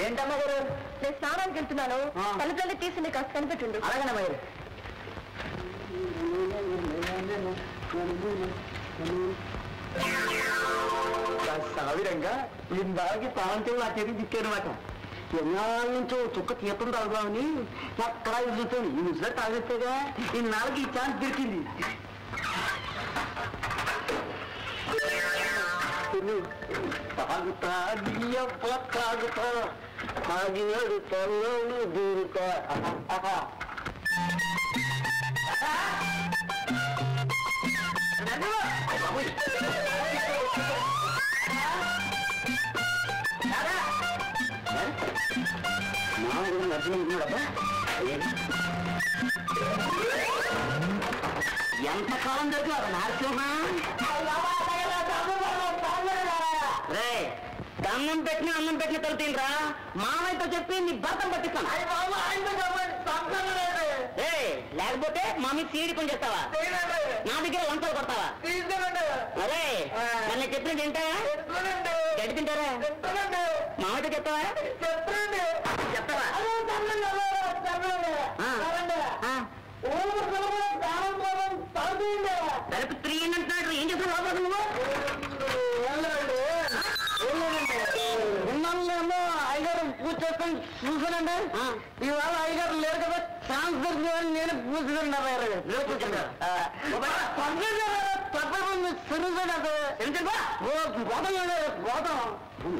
ఏంటమ్మా గారు? నేను స్నానానికి వెళ్తున్నాను. తలుపులన్నీ తీసి నీకు కాస్త కనిపెట్టుండు. అలాగేనమ్మా గారు. సావిరంగా ఇందాకి పావంతో నా చేతికి తిట్టానమాట. ఎన్నాళ్ళ నుంచో చుక్క తీర్థం తాగుదామని అక్కడ చూస్తాను. ఈ ముసలా తాగేస్తేగా ఇన్నాళ్ళకి ఈ ఛాన్స్ దొరికింది. తాగుతా తాగుతా తాగినాడు తల్లోడు దూరుతా. ఎంతకాలం దగ్గర నారసింహ రే అన్నం పెట్టిన తలుపురా. మామయ్యతో చెప్పి నీ భర్తం పట్టిస్తాను. లేకపోతే మా మీద సీడి కొని చేస్తావా? నా దగ్గర వంటలు కొడతావా? అరే నన్ను చెప్పిన తింటారా? గడి తింటారా? మామయ్యతో చెప్తావా? చెప్తావా? తలుపు 3 అంటున్నాడు. ఏం చేస్తావు లోపల నువ్వు? ఉన్నాళ్ళేమో అయ్యగారు పూజ చేసుకొని చూసానండి. ఇవాళ అయ్యగారు లేరు కదా, ఛాన్స్ దొరికిందని నేను పూజుకున్నాను.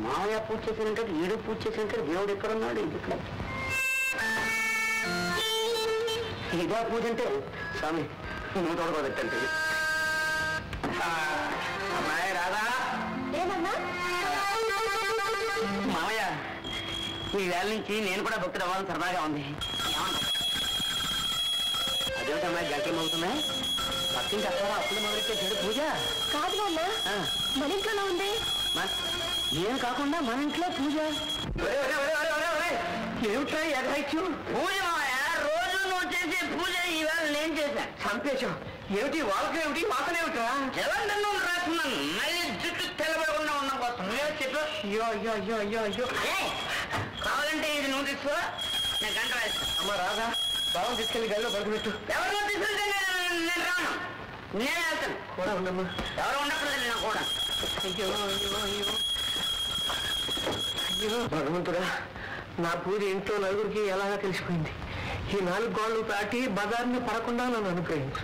మామయ్య పూజ చేసినంటే ఈడు పూజ చేసినంటే దేవుడు ఎక్కడున్నాడు? ఎందుకు ఇదే పూజ అంటే స్వామి నువ్వు తోడుకోదట్టంటే. అమ్మాయి రాదా? మామయ్య ఈ వేళ నుంచి నేను కూడా భక్తుడు అవ్వాలని సరదాగా ఉంది. అదేమిటమ్మా గంటేమవుతున్నాయి? పక్కింటి అక్కడ అప్పుడు మొదలెట్టేసాడు పూజ. కాదు అన్నా, మన ఇంట్లోనే ఉంది. ఏం కాకుండా మన ఇంట్లో పూజ? ఏమిటా ఎగరైచ్చు? పూజ మామయ్య, రోజు నువ్వు చేసే పూజ ఈవేళ నేను చేశాను. సంతోషం. ఏమిటి వాళ్ళకి ఏమిటి వాసన ఏమిటా? జలందరూ రాస్తున్నాను. మళ్ళీ జుట్టు తెల్లబడకుండా ఉన్న కోసం నువ్వే చెప్పు. అయ్యో అయ్యో అయ్యో అయ్యో అయ్యో. కావాలంటే ఇది నువ్వు తీసుకో, నేను గంట వేస్తాను. అమ్మ రాదా? బాగా తీసుకెళ్ళి గదిలో పడుకున్నట్టు. ఎవరిలో తీసుకెళ్తే నేను రాను, నేనే వెళ్తాను. కూడా ఉండమ్మా. ఎవరు ఉండకూడదు నాకు కూడా. అయ్యో అయ్యో అయ్యో అయ్యో భగవంతుడా, నా పూజ ఇంట్లో నలుగురికి ఎలాగా తెలిసిపోయింది. ఈ 4 గోళ్ళు దాటి బజార్ని పడకుండా నన్ను అనుగ్రహించు.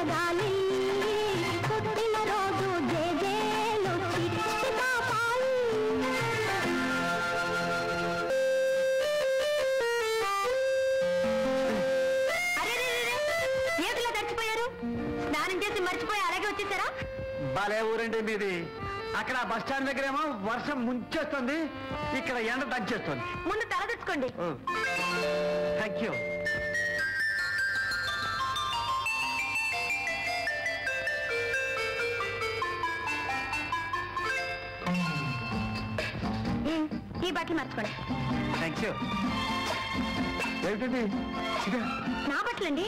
జరగాలి పుట్టిన రోజు జేజేలు పాపాలి ఏటిలో తడిచిపోయారు స్నానం చేసి మర్చిపోయి అలాగే వచ్చేసారా బాలే ఊరండి మీది అక్కడ బస్ స్టాండ్ దగ్గరేమో వర్షం ముంచేస్తుంది ఇక్కడ ఎండ దంచేస్తుంది ముందు తల తెచ్చుకోండి థ్యాంక్ యూ ఈ బట్టలు మర్చుకోండి థ్యాంక్ యూ ఏమిటండి నా బట్టలండి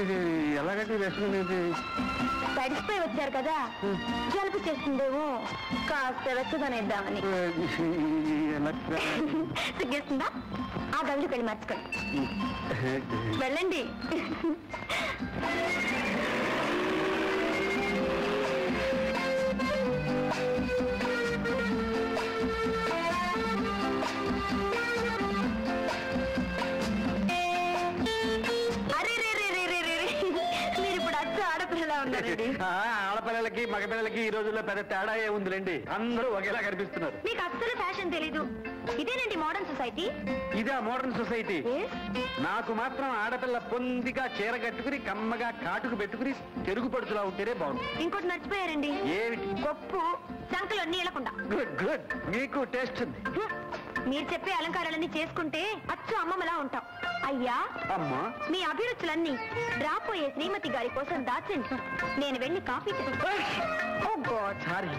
ఇది ఎలాగంటే వేసుకునేది తడిసిపోయి వచ్చారు కదా జలుబు చేస్తుందేమో కాస్త వెచ్చదనేద్దామని సిగ్గేస్తుందా ఆ గదిలోకి వెళ్ళి మర్చుకోండి వెళ్ళండి ఆడపిల్లలకి మగపిల్లలకి ఈ రోజుల్లో పెద్ద తేడా ఉందిలేండి అందరూ ఒకేలా కనిపిస్తున్నారు మీకు అస్సలు ఫ్యాషన్ తెలీదు ఇదేనండి మోడర్న్ సొసైటీ ఇదే మోడర్న్ సొసైటీ నాకు మాత్రం ఆడపిల్ల పొందిగా చీర కట్టుకుని కమ్మగా కాటుకు పెట్టుకుని తెరుగు పడుచులా ఉంటేనే బాగుంది ఇంకోటి మర్చిపోయారండి ఏమిటి గొప్పు సంకలు నీళ్ళకుండా గుడ్ గుడ్ మీకు టేస్ట్ ఉంది మీరు చెప్పే అలంకారాలన్నీ చేసుకుంటే అచ్చు అమ్మమ్మలా ఉంటాం అయ్యా అమ్మా మీ అభిరుచులన్నీ రాపోయే శ్రీమతి గారి కోసం దాచండి నేను వెళ్ళి కాఫీ ఓ గాడ్ సారీ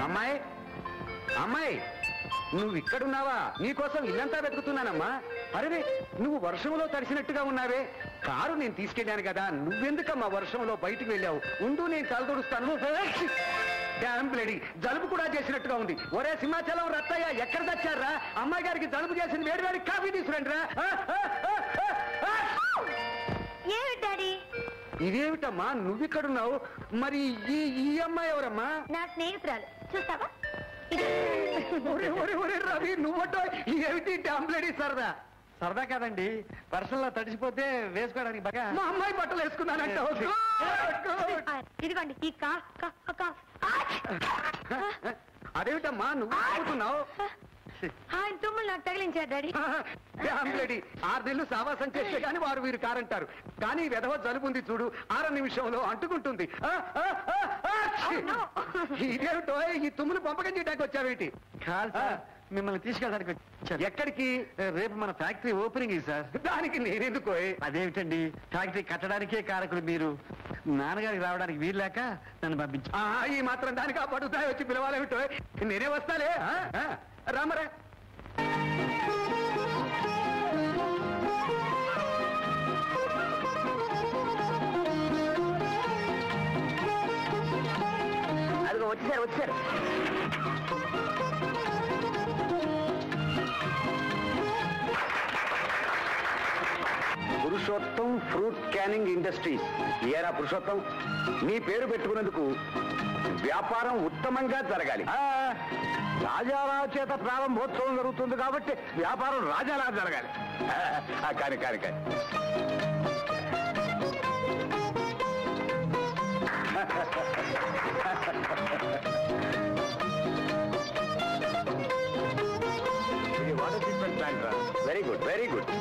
అమ్మాయి అమ్మాయి నువ్వు ఇక్కడున్నావా నీకోసం ఇల్లంతా వెతుకుతున్నానమ్మా అరే నువ్వు వర్షంలో తడిసినట్టుగా ఉన్నావే కారు నేను తీసుకెళ్ళాను కదా నువ్వెందుకమ్మా వర్షంలో బయటికి వెళ్ళావు ఉండు నేను తలదొడుస్తాను డ్యామ్ బ్లేడీ జలుబు కూడా చేసినట్టుగా ఉంది ఒరే సింహాచలం రత్తయ్య ఎక్కడ తెచ్చారా అమ్మాయి గారికి జలుబు చేసింది వేడి కాఫీ తీసుకురండి రా డాడీ ఇదేమిటమ్మా నువ్విక్కడున్నావు మరి ఈ అమ్మాయి ఎవరమ్మా నా స్నేహితురాలు చూస్తావా రవి నువ్వటో ఏమిటి డ్యామ్ బ్లేడీ సరదా సరదా కాదండి వర్షంలో తడిసిపోతే వేసుకోవడానికి బాగా మా అమ్మాయి బట్టలు వేసుకున్నానంట ఇదిగోండి ఈ అదేమిటమ్మా నువ్వు ఆడుతున్నావు ఆయన తుమ్ములు నాకు తగిలించారు డాడీ డ్యామ్ బ్లేడీ 6 నెలలు సావాసం చేస్తే గాని వారు వీరు కారంటారు కానీ వెధవ జలుబుంది చూడు 6 నిమిషంలో అంటుకుంటుంది ఇదేమిటో ఈ తుమ్ములు పంపకం చేయడానికి వచ్చావేంటి మిమ్మల్ని తీసుకెళ్ళడానికి వచ్చాను ఎక్కడికి రేపు మన ఫ్యాక్టరీ ఓపెనింగ్ సార్ దానికి నేనెందుకో అదేమిటండి ఫ్యాక్టరీ కట్టడానికే కారకులు మీరు నాన్నగారికి రావడానికి వీల్లేక నన్ను పంపించు ఈ మాత్రం దానికి ఆ పడుతాయి వచ్చి పిలవాలేమిటో నేనే వస్తాలే రామరా అదిగో వచ్చారు పురుషోత్తం ఫ్రూట్ క్యానింగ్ ఇండస్ట్రీస్ ఏరా పురుషోత్తం నీ పేరు పెట్టుకున్నందుకు వ్యాపారం ఉత్తమంగా జరగాలి రాజారావు చేత ప్రారంభోత్సవం జరుగుతుంది కాబట్టి వ్యాపారం రాజాలా జరగాలి కాని ఇది వాటర్ ట్రీట్మెంట్ ప్లాంట్ రా వెరీ గుడ్ వెరీ గుడ్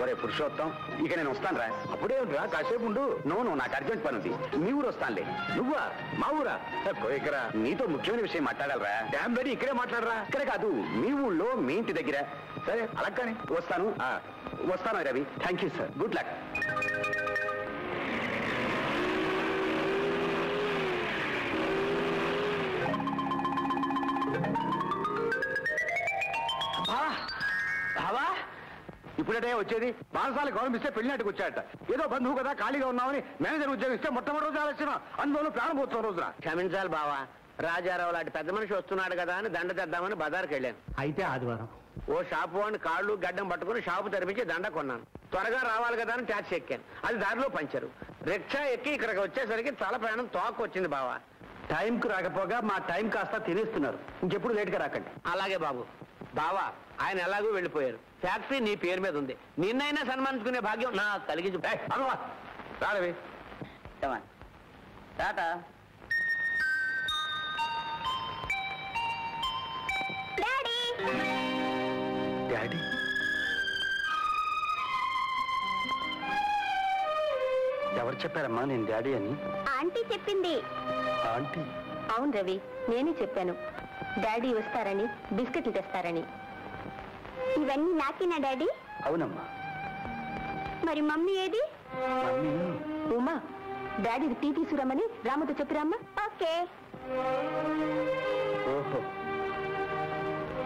ఒరే పురుషోత్తం ఇక నేను వస్తాను రా అప్పుడే రా కాసేపు ఉండు నువ్వు నాకు అర్జెంట్ పని ఉంది మీ ఊరు వస్తానులే నువ్వా మా ఊరా ఇక్కడ నీతో ముఖ్యమైన విషయం మాట్లాడాలరా డ్యామ్ రెడీ ఇక్కడే మాట్లాడరా ఇక్కడ కాదు మీ ఊళ్ళో మీ ఇంటి దగ్గర సరే అలాగానే వస్తాను Ravi thank you sir good luck ఇప్పుడే వచ్చేది బాలసాల గౌరవం ఇస్తే పెళ్లినాటికి వచ్చాడట ఏదో బంధువు కదా ఖాళీగా ఉన్నామని మేనేజర్ ఉద్యోగం ఇస్తే మొట్టమొదటి రోజు ఆలోచన అందులో ప్రారంభోత్సవం రోజున క్షమించాలి బావా రాజారావు లాంటి పెద్ద మనిషి వస్తున్నాడు కదా అని దండ తెద్దామని బజార్కి వెళ్ళాను అయితే ఆదివారం ఓ షాపు వాడిని కాళ్ళు గడ్డం పట్టుకుని షాపు తెరిపించి దండ కొన్నాను త్వరగా రావాలి కదా అని ట్యాక్సీ ఎక్కాను. అది దారిలో పంచరు. రిక్షా ఎక్కి ఇక్కడికి వచ్చేసరికి తల ప్రయాణం తోక వచ్చింది బావా. టైంకు రాకపోగా మా టైం కాస్త తినేస్తున్నారు. ఇంకెప్పుడు లేట్గా రాకండి. అలాగే బాబు. బావా, ఆయన ఎలాగూ వెళ్ళిపోయారు. ఫ్యాక్టరీ నీ పేరు మీద ఉంది. నిన్నైనా సన్మానించుకునే భాగ్యం నాకు కలిగించు. రాలవి టాటా. డాడీ ఎవరు చెప్పారమ్మా నేను డాడీ అని? ఆంటీ చెప్పింది. ఆంటీ? అవును రవి, నేనే చెప్పాను. డాడీ వస్తారని, బిస్కెట్లు తెస్తారని. ఇవన్నీ నాకేనా డాడీ? అవునమ్మా. మరి మమ్మీ ఏది? మమ్మీ ఉమా, డాడీ టీ తీసుకురమ్మని రామతో చెప్పిరామ్మా. ఓకే. ఓహో,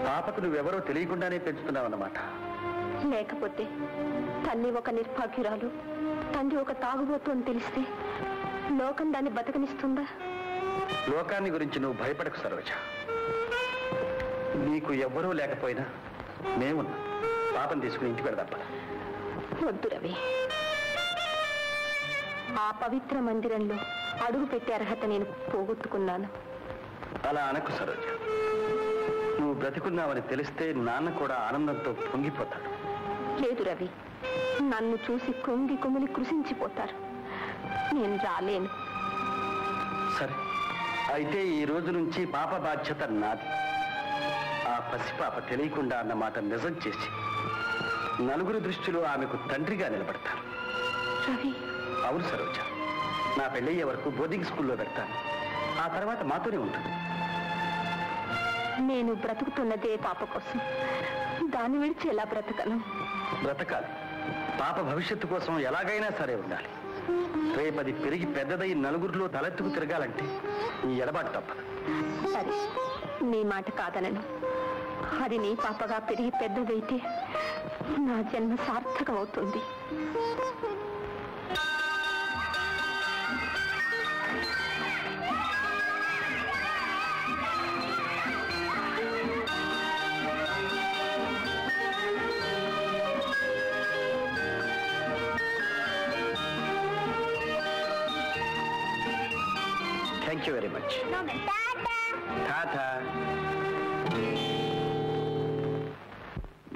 పాపకు నువ్వెవరో తెలియకుండానే పెంచుతున్నావన్నమాట. లేకపోతే తల్లి ఒక నిర్భాగ్యురాలు, తండ్రి ఒక తాగుబోతు అని తెలిస్తే లోకం దాన్ని బతకనిస్తుందా? లోకాన్ని గురించి నువ్వు భయపడకు సరోజ. నీకు ఎవ్వరూ లేకపోయినా మేమున్నా. పాపం తీసుకుని ఇంటికి వెళదాం. వద్దు రవి, ఆ పవిత్ర మందిరంలో అడుగు పెట్టే అర్హత నేను పోగొట్టుకున్నాను. అలా అనకు సరోజ. నువ్వు బ్రతికున్నావని తెలిస్తే నాన్న కూడా ఆనందంతో పొంగిపోతాడు. లేదు రవి, నన్ను చూసి కుంగి కుమిలి కృషించిపోతారు. నేను రాలేను. సరే, అయితే ఈ రోజు నుంచి పాప బాధ్యత నాది. ఆ పసిపాప తెలియకుండా అన్నమాట నిజం చేసి నలుగురు దృష్టిలో ఆమెకు తండ్రిగా నిలబడతాను. రవి. అవును సరోజ, నా పెళ్ళయ్యే వరకు బోర్డింగ్ స్కూల్లో పెడతాను. ఆ తర్వాత మాతోనే ఉంటుంది. నేను బ్రతుకుతున్నదే పాప కోసం. దాన్ని విడిచి ఎలా బ్రతకను? బ్రతకాలి. పాప భవిష్యత్తు కోసం ఎలాగైనా సరే ఉండాలి. రేపది పెరిగి పెద్దదై నలుగురిలో తలెత్తుకు తిరగాలంటే ఈ ఎడబాటు తప్పదు. సరే, నీ మాట కాదనను. అది నీ పాపగా పెరిగి పెద్దదైతే నా జన్మ సార్థకం అవుతుంది. Thank you very much. Tata.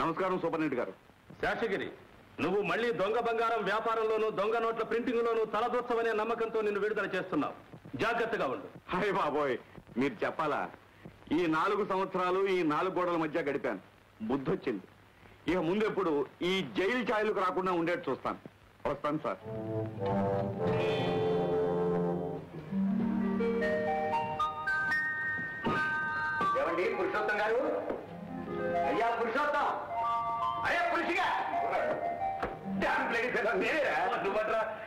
నమస్కారం సూపరింటెండెంట్ గారు. శేషగిరి, నువ్వు మళ్ళీ దొంగ బంగారం వ్యాపారంలోనూ దొంగ నోట్ల ప్రింటింగ్ లోనూ తలదూర్చవనే నమ్మకంతో నిన్ను విడుదల చేస్తున్నావు. జాగ్రత్తగా ఉండు. హాయ్ బాబోయ్, మీరు చెప్పాలా? ఈ 4 సంవత్సరాలు ఈ 4 గోడల మధ్య గడిపాను. బుద్ధొచ్చింది. ఇక ముందెప్పుడు ఈ జైలు ఛాయలకు రాకుండా ఉండేట్టు చూస్తాను. వస్తాను సార్. ఏమండి పురుషోత్తం గారు? అయ్యా పురుషోత్తం! అయ్యా పురుషిగా!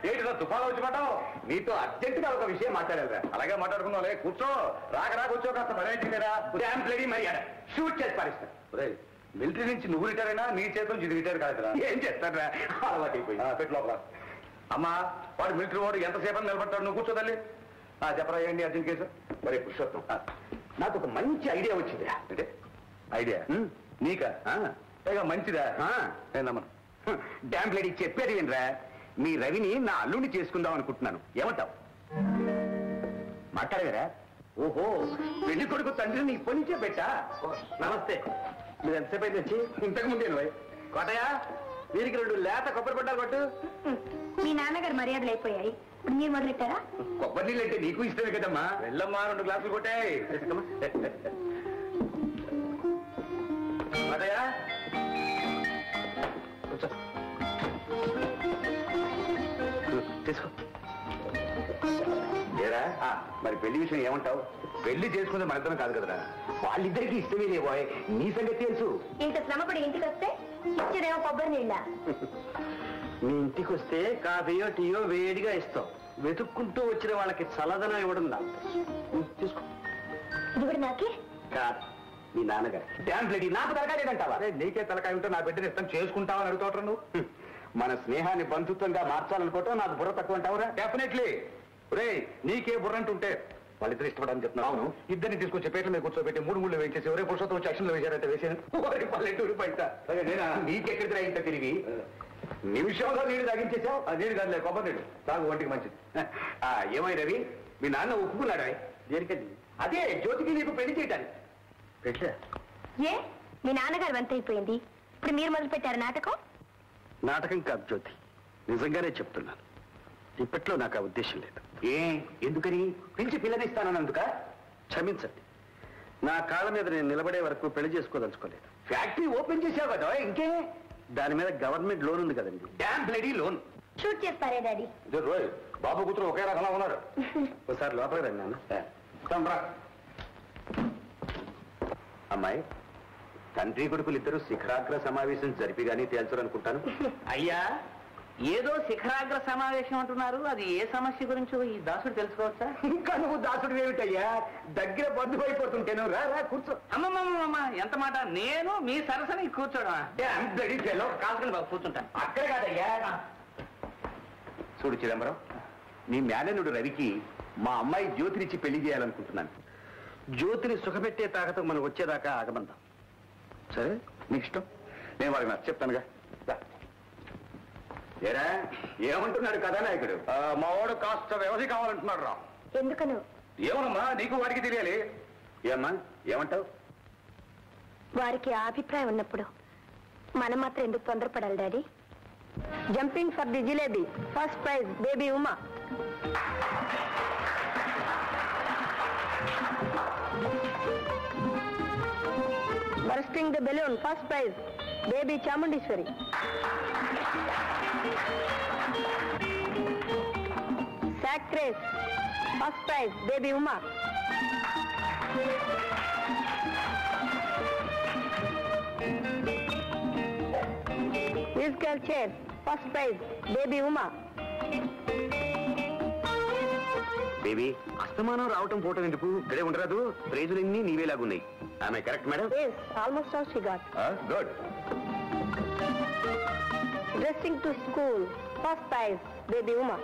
ఏంటి తుఫాను వచ్చి పడ్డావు? నీతో అర్జెంటుగా ఒక విషయం మాట్లాడారా? అలాగే మాట్లాడుకున్నావులే. కూర్చో. రాక కూర్చో. కాస్త మరేంటి కదా డ్యామ్ లేడీ మరి షూట్ చేసి పారిస్తాను. మిలిటరీ నుంచి నువ్వు రిటైర్ అయినా నీ చేతి నుంచి ఇది రిటైర్ కాదురా. ఏం చేస్తారా? అలవాటు అయిపోయింది. పెట్టు లోపల. అమ్మా, వాడు మిలిటరీ వాడు ఎంతసేపు నిలబడతాడు? నువ్వు కూర్చోదండి. చెప్పరా ఏంటి అర్జెంట్ కేసు? మరి పురుషోత్తం, నాకు ఒక మంచి ఐడియా వచ్చిందిరా. అంటే ఐడియా నీకా? ఇక మంచిదా? నమ్మను. డ్యామ్ లేడీ చెప్పేది వినరా. మీ రవిని నా అల్లుడిని చేసుకుందాం అనుకుంటున్నాను. ఏమంటావు? మాట్లాడగారా? ఓహో, పెళ్లి కొడుకు తండ్రిని ఇప్పటి నుంచే పెట్టా. నమస్తే. మీరు ఎంతసేపు అయితే వచ్చి? ఇంతకు ముందే నువ్వు కోటయ్య, వీరికి 2 లేత కొబ్బరి పడ్డాలు పట్టు. మీ నాన్నగారు మర్యాదలు అయిపోయాయి. ఇప్పుడు మీరు మొదలెట్టారా? కొబ్బరి నీళ్ళు అంటే నీకు ఇష్టమే కదమ్మా. వెళ్ళమ్మా, 2 గ్లాసులు కొట్టాయి. కోటయ్య తీసుకో. ఏరా, మరి పెళ్లి విషయం ఏమంటావు? పెళ్లి చేసుకుంటే మన ఇద్దరం కాదు కదరా. వాళ్ళిద్దరికీ ఇష్టమే లేబోయ్. నీ సంగతి తెలుసు. ఇంత శ్రమపడి ఇంటికి వస్తే ఇచ్చేదేమో కొబ్బరి నీళ్ళ. మీ ఇంటికి వస్తే కాఫీయో టీయో వేడిగా ఇస్తావు. వెతుక్కుంటూ వచ్చిన వాళ్ళకి చల్లదనం ఇవ్వడం నా తీసుకో. ఇది కూడా నాకే కాదు, మీ నాన్నగారు. డ్యామ్ లేడీ నాకు తలకాయ లేదంటావా? నీకే తలకాయ ఉంటే నా బిడ్డని ఇష్టం చేసుకుంటావని అడుగుతావు నువ్వు. మన స్నేహాన్ని బంధుత్వంగా మార్చాలనుకోవటం నాకు బుర్ర తక్కువ అంటావురా? డెఫినెట్లీ. రే, నీకే బుర్ర అంటుంటే వాళ్ళిద్దరు ఇష్టపడని చెప్తున్నా. అవును, ఇద్దరిని తీసుకొచ్చి పేట్ల మీద కూర్చోబెట్టి 3 ముళ్ళు వేయించేసి ఒరే పురుషోత్తం వచ్చి అక్షన్లో వేసారంటే వేసాను. పల్లెటూరు బయట నేనా? నీకెక్కడికి ఇంత తిరిగి నిమిషంలో నీళ్ళు తాగించేసావు. నీళ్ళు కాదులే, కొబ్బరి నీళ్ళు తాగు, ఒంటికి మంచిది. ఏమై రవి, మీ నాన్న ఒప్పుకున్నాడా? దేనికండి? అదే జ్యోతికి నీకు పెళ్లి చేయటానికి. పెట్టా? ఏ మీ నాన్నగారు వంత అయిపోయింది, ఇప్పుడు మీరు మొదలు పెట్టారు నాటకం? నాటకం కాదు జ్యోతి, నిజంగానే చెప్తున్నాను. ఇప్పట్లో నాకు ఆ ఉద్దేశం లేదు. ఎందుకని? పిలిచి పిల్లనిస్తానందుక? క్షమించండి, నా కాళ్ళ మీద నేను నిలబడే వరకు పెళ్లి చేసుకోదలుచుకోలేదు. ఫ్యాక్టరీ ఓపెన్ చేసావు కదా, ఇంకే? దాని మీద గవర్నమెంట్ లోన్ ఉంది కదండి. Damn bloody loan. షూట్ చేస్తారే డాడీ. రోయ్, బాబు కూతురు ఒకే రకంగా ఉన్నారు. ఒకసారి లోపలికి రండి నాన్న. అమ్మాయి, తండ్రి కొడుకులు ఇద్దరు శిఖరాగ్ర సమావేశం జరిపి గానీ తేల్చరనుకుంటాను. అయ్యా, ఏదో శిఖరాగ్ర సమావేశం అంటున్నారు, అది ఏ సమస్య గురించో ఈ దాసుడు తెలుసుకోవచ్చా? ఇంకా నువ్వు దాసుడు ఏమిటయ్యా, దగ్గర బంధువు అయిపోతుంటేను. రా రా కూర్చో. అమ్మమ్మమ్మ, ఎంత మాట! నేను మీ సరసని కూర్చోడమా? కాల్చుకుని బాబు కూర్చుంటాను. అక్కడ కాదయ్యా. చూడు చిదంబరం, నీ మేననుడు రవికి మా అమ్మాయి జ్యోతినిచ్చి పెళ్లి చేయాలనుకుంటున్నాను. జ్యోతిని సుఖపెట్టే తాకతో మనం వచ్చేదాకా ఆగమందాం. సరే, నీకు ఇష్టం. నేను వాళ్ళకి నచ్చ చెప్తానుగా. ఏరా, ఏమంటున్నాడు కథానాయకుడు? మా వాడు కాస్త వ్యవధి కావాలంటున్నాడు రా. ఎందుకను? ఏమనమ్మా, నీకు వాడికి తెలియాలి. ఏమ్మా, ఏమంటావు? వారికి ఆ అభిప్రాయం ఉన్నప్పుడు మనం మాత్రం ఎందుకు తొందరపడాలి daddy? Jumping for the jalebi, first prize baby Uma. Bursting the balloon, first prize baby Chamundeshwari. Sack race, first prize baby Uma. Musical chair, first prize baby Uma. Baby, అస్తమానం రావటం పోవటం ఎందుకు? ఇక్కడే ఉండరాదు, ప్రైజులన్నీ నీవేలాగున్నాయి. ఆమె correct madam? Yes, almost all she got. Good. Dressing to school, first prize, baby Uma.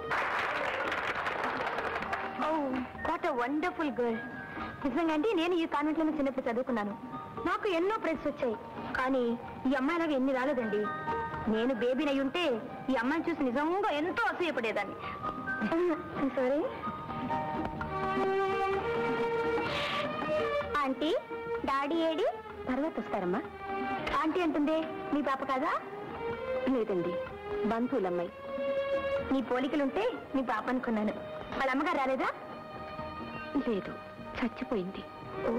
Oh, what a wonderful girl. నిజంగా అండి, నేను ఈ కాన్వెంట్ లోనే చిన్నప్పుడు చదువుకున్నాను. నాకు ఎన్నో ప్రైజ్ వచ్చాయి, కానీ ఈ అమ్మాయిలాగా ఎన్ని రాలేదండి. నేను బేబీని అయి ఉంటే ఈ అమ్మాయిని చూసి నిజంగా ఎంతో అసూయపడేదాన్ని. సారీ ఆంటీ, డాడీ ఏడి? తర్వాత వస్తారమ్మా. ఆంటీ అంటుందే, మీ పాప కాదా? లేదండి, బంధువులమ్మాయి. నీ పోలికలుంటే నీ పాప అనుకున్నాను. వాళ్ళ అమ్మగారు రాలేదా? లేదు, చచ్చిపోయింది. ఓ,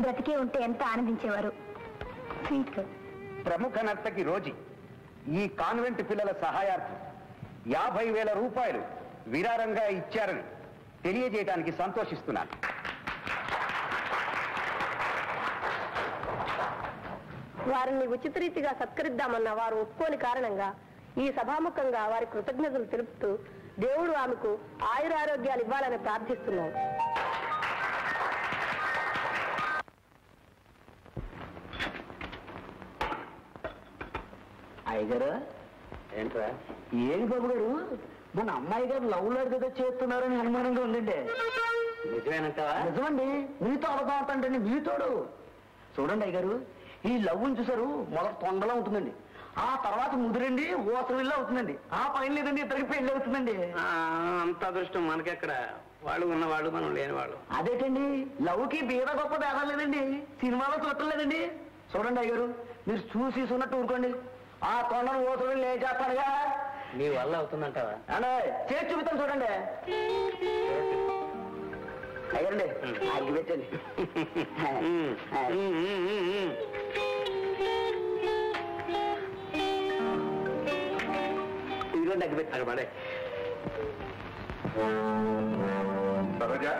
బ్రతికే ఉంటే ఎంత ఆనందించేవారు. స్వీట్ గా. ప్రముఖ నర్తకి రోజీ ఈ కాన్వెంట్ పిల్లల సహాయార్థం 50,000 రూపాయలు విరారంగా ఇచ్చారని తెలియజేయడానికి సంతోషిస్తున్నాను. వారిని ఉచిత రీతిగా సత్కరిద్దామన్న వారు ఒప్పుకోని కారణంగా ఈ సభాముఖంగా వారి కృతజ్ఞతలు తెలుపుతూ దేవుడు ఆమెకు ఆయురారోగ్యాలు ఇవ్వాలని ప్రార్థిస్తున్నాడు. అయ్యగారు, ఏంట్రా? ఏమి బాబు గారు, మన అమ్మాయి గారు లవ్ లెటర్ ఏదో చేస్తున్నారని అనుమానంగా ఉందండి. నిజమేనంటావా? నిజమండి, మీతో అడగండి. మీతోడు చూడండి అయ్యగారు, ఈ లవ్ చూసారు, మొదటి తొండలా ఉంటుందండి, ఆ తర్వాత ముదిరండి ఓసరిల్లా అవుతుందండి, ఆ పైన లేదండి ఇద్దరికి పెళ్లి అవుతుందండి. అంత అదృష్టం మనకెక్కడ, వాళ్ళు ఉన్నవాళ్ళు మనం లేనివాళ్ళు. అదేటండి, లవ్కి బీద గొప్ప తేడా లేదండి, సినిమాలో చూడలేదండి. చూడండి అయ్యగారు, మీరు చూసి ఉన్నట్టు ఊరుకోండి, ఆ తొండను ఓసరి లేచేస్తానుగా. నీ వల్ల అవుతుందంటావా? అంటే చేసి చూపిస్తాను చూడండి. అయ్యండి, అగ్గి పెట్టండి. ఇదిగోండి అగ్గి పెట్టాను పడే. సరోజా,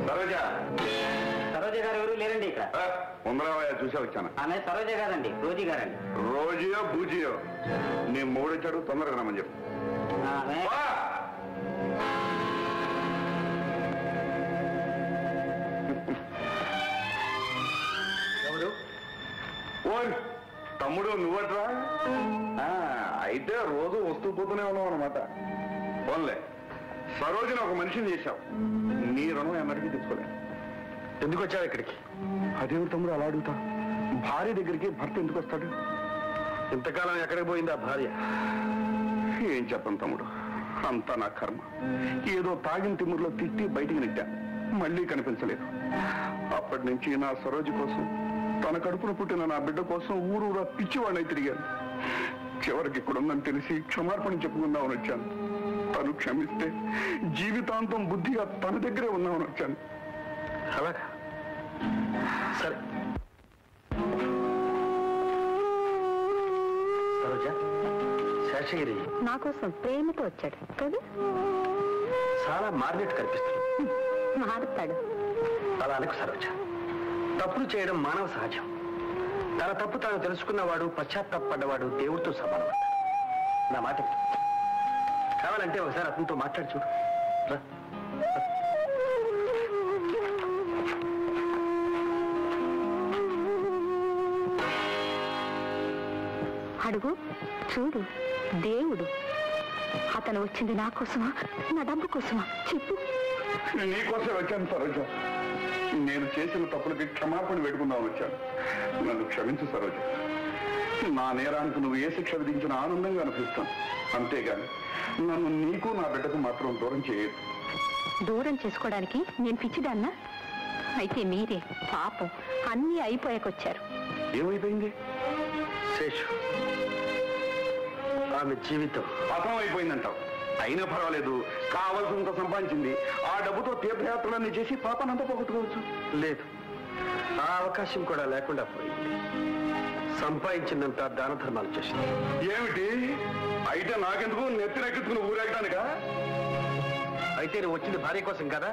సరోజా. సరోజ గారు ఎవరు లేరండి ఇక్కడ. ఉందరావయ్య, చూసే వచ్చాను. ఆమె సరోజ గారండి, రోజీ గారండి. రోజుయో బూజియో నీ మూడొచ్చాడు, తొందరగా రమ్మని చెప్పు. ఆమె ఎవరు? ఓయ్ తమ్ముడు, నువ్వట్రా? అయితే రోజు వస్తూ పోతూనే ఉన్నావు అనమాట. పోన్లే, సరోజని ఒక మనిషిని చేశావు, నీ రుణం ఎన్నటికీ తెచ్చుకోలే. ఎందుకు వచ్చావు ఇక్కడికి? అదేమిటి తమ్ముడు అలా అడుగుతా? భార్య దగ్గరికి భర్త ఎందుకు వస్తాడు? ఇంతకాలం ఎక్కడికి పోయింది ఆ భార్య? ఏం చెప్పను తమ్ముడు, అంతా నా కర్మ. ఏదో తాగిన తిమ్మురులో తిట్టి బయటికి నెట్టా, మళ్ళీ కనిపించలేదు. అప్పటి నుంచి నా సరోజి కోసం, తన కడుపున పుట్టిన నా బిడ్డ కోసం ఊరూరా పిచ్చివాడినై తిరిగాను. చివరికి ఇక్కడుందని తెలిసి క్షమార్పణ చెప్పుకుందామని వచ్చాను. తను క్షమిస్తే జీవితాంతం బుద్ధిగా తన దగ్గరే ఉందామని వచ్చాను. అలాగా, సరే. సరోజా, శేషగిరి నా కోసం ప్రేమతో వచ్చాడు కదా. చాలా మారినట్టు కనిపిస్తుంది. మారుతాడు. అలా అనుకు సరోజ. తప్పులు చేయడం మానవ సహజం. తన తప్పు తాను తెలుసుకున్నవాడు, పశ్చాత్తాపడ్డవాడు దేవుడితో సమానం. నా మాట కావాలంటే ఒకసారి అతనితో మాట్లాడి చూడు. అడుగు, చూడు. దేవుడు. అతను వచ్చింది నా కోసమా, నా డబ్బు కోసమా చెప్పు. నీకోసం వచ్చాను సరోజ. నేను చేసిన తప్పులకి క్షమాపణ పెట్టుకుందామని వచ్చాను. నన్ను క్షమించు సరోజ. నా నేరానికి నువ్వు ఏ శిక్ష విధించిన ఆనందంగా అనిపిస్తాను. అంతేగాని నన్ను నీకు నా బిడ్డకు మాత్రం దూరం చేయదు. దూరం చేసుకోవడానికి నేను పిచ్చిదాన్నా? అయితే మీరే పాపం అన్నీ అయిపోయాకొచ్చారు. ఏమైపోయింది? శేషు, ఆమె జీవితం అర్థం అయిపోయిందంటావు. అయినా పర్వాలేదు, కావలసినంత సంపాదించింది. ఆ డబ్బుతో తీర్థయాత్రలన్నీ చేసి పాపనంతా పోగొట్టుకోవచ్చు. లేదు, ఆ అవకాశం కూడా లేకుండా పోయింది. సంపాదించినంత దాన ధర్మాలు చేసింది. ఏమిటి అయితే నాకెందుకు నెత్తినెక్కించుకుని ఊరేగడానికా? అయితే నువ్వు వచ్చింది భార్య కోసం కదా?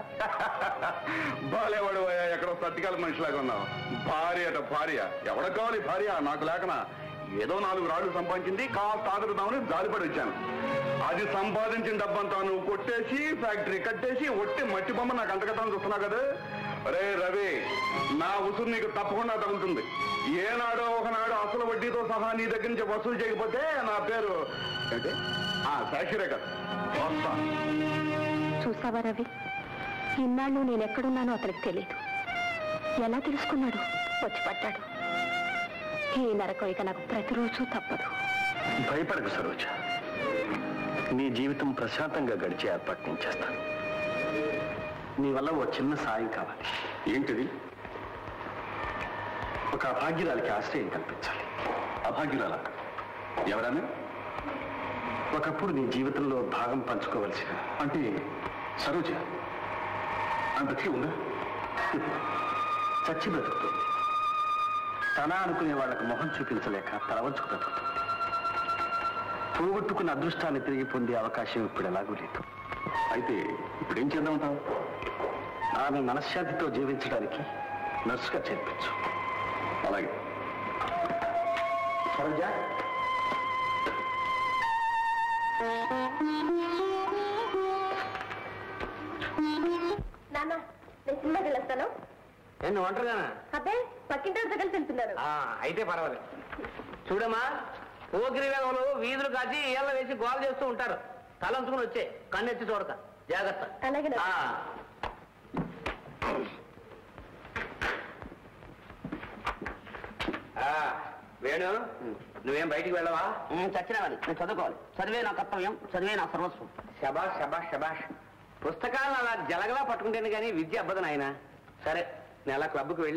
బాలేవాడు ఎక్కడో సత్తికాల మనిషిలాగా ఉన్నావు. భార్య అట భార్య. ఎవరికి కావాలి భార్య? నాకు లేకనా? ఏదో 4 రాళ్ళు సంపాదించింది, కాస్త ఆదురుదామని జాలిపడి వచ్చాను. అది సంపాదించిన డబ్బంతా నువ్వు కొట్టేసి ఫ్యాక్టరీ కట్టేసి ఒట్టి మట్టి బొమ్మ నాకు అంతకథం చూస్తున్నావు కదా. రే రవి, నా ఉసురు నీకు తప్పకుండా తగులుతుంది. ఏనాడో ఒకనాడు అసలు వడ్డీతో సహా నీ దగ్గర నుంచి వసూలు చేయకపోతే నా పేరు అంటే సాక్షిరే కదా. వస్తా. చూసావా రవి, ఇన్నాళ్ళు నేను ఎక్కడున్నానో అతనికి తెలియదు. ఎలా తెలుసుకున్నాడు? వచ్చి పట్టాడు. ఈ నరకం ఇక నాకు ప్రతిరోజు తప్పదు. భయపడకు సరోజ, నీ జీవితం ప్రశాంతంగా గడిచే ఏర్పాటు నేను చేస్తాను. నీ వల్ల ఓ చిన్న సాయం కావాలి. ఏంటిది? ఒక అభాగ్యురాలికి ఆశ్రయం కల్పించాలి. అభాగ్యురాలా? ఎవరన్నా? ఒకప్పుడు నీ జీవితంలో భాగం పంచుకోవలసిన అంటే సరోజ ఆమె బతికి ఉందా? చచ్చి బ్రతుకుతుంది. తన అనుకునే వాళ్ళకు మొహం చూపించలేక తలవంచుకు బ్రతుకుతుంది. పోగొట్టుకున్న అదృష్టాన్ని తిరిగి పొందే అవకాశం ఇప్పుడు ఎలాగూ లేదు. అయితే ఇప్పుడేం చేద్దామంటావు? ఆమె మనశ్శాంతితో జీవించడానికి నర్సుగా చేర్పించు. అలాగే. సరోజ, నాన్న, నేను సినిమాకి వెళ్ళొస్తాను. నేను ఒంటరిగానా? అబ్బే, పక్కింటి కలిసి వెళ్తున్నారు. అయితే పర్వాలేదు. చూడమ్మా, పోకిరి వేగంలో వీధులు కాచి ఏళ్ళ వేసి గోల చేస్తూ ఉంటారు. తలంచుకుని వచ్చే, కన్నెత్తి చూడక జాగ్రత్త. అలాగే ఆ. వేణు, నువ్వేం బయటికి వెళ్ళవా? చచ్చినవాడి, నేను చదువుకోవాలి. చదివే నా కర్తవ్యం, చదివే నా సర్వస్వం. శబాష్ శబాష్ శబాష్. పుస్తకాలను అలా జలగలా పట్టుకుంటేనే కానీ విద్య అబ్బదు నాయన. సరే, నేను అలా క్లబ్కి వెళ్ళి